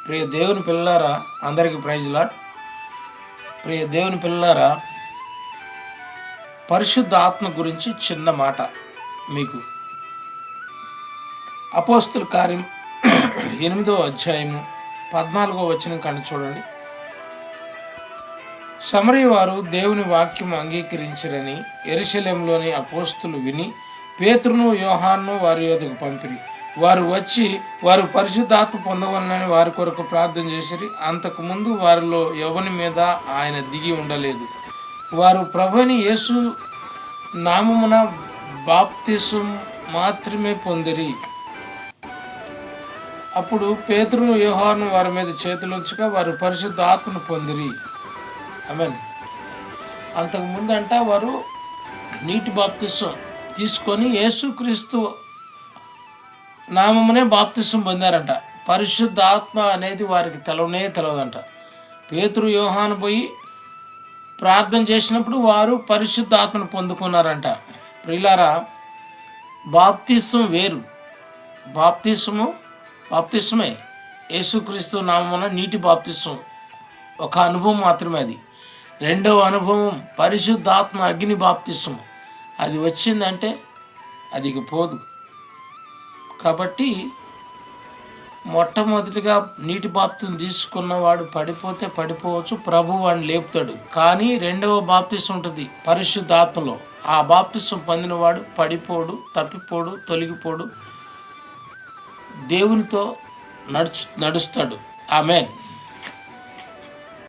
ప్రియ దేవుని పిల్లారా, అందరికీ ప్రైజ్ లార్డ్. ప్రియ దేవుని పిల్లారా, పరిశుద్ధ ఆత్మ గురించి చిన్న మాట మీకు. అపోస్తుల కార్యం 8వ అధ్యాయము 14వ వచనం కానీ చూడండి. సమరయ వారు దేవుని వాక్యం అంగీకరించరని యెరూషలేములోని అపోస్తులు విని పేతురును యోహానును వారి యొద్దకు పంపిరి. వారు వచ్చి వారు పరిశుద్ధాత్మ పొందవలనని వారి కొరకు ప్రార్థన చేసిరి. అంతకుముందు వారిలో ఎవని మీద ఆయన దిగి ఉండలేదు. వారు ప్రభువైన యేసు నామమున బాప్తిసం మాత్రమే పొందిరి. అప్పుడు పేతురును యోహాను వారి మీద చేతులుంచగా వారు పరిశుద్ధ ఆత్మను పొందిరి. ఆమేన్. అంతకుముందు వారు నీటి బాప్తిసం తీసుకొని యేసుక్రీస్తు నామమునే బాప్తిసం పొందారంట. పరిశుద్ధ ఆత్మ అనేది వారికి తెలియదంట. పేతురు యోహాను పోయి ప్రార్థన చేసినప్పుడు వారు పరిశుద్ధ ఆత్మను పొందుకున్నారంట. ప్రియులారా, బాప్తిసం వేరు. బాప్తిసమే యేసుక్రీస్తు నామమున నీటి బాప్తిసం ఒక అనుభవం మాత్రమే. అది రెండవ అనుభవం పరిశుద్ధాత్మ అగ్ని బాప్తిసం. అది వచ్చిందంటే అది పోదు. కాబట్టి మొట్టమొదటిగా నీటి బాప్తిసం తీసుకున్నవాడు పడిపోతే పడిపోవచ్చు, ప్రభు వాడిని లేపుతాడు. కానీ రెండవ బాప్తిసం ఉంటుంది పరిశుద్ధాత్మలో. ఆ బాప్తిసం పొందినవాడు పడిపోడు, తప్పిపోడు, తొలగిపోడు, దేవునితో నడుస్తాడు. ఆమేన్.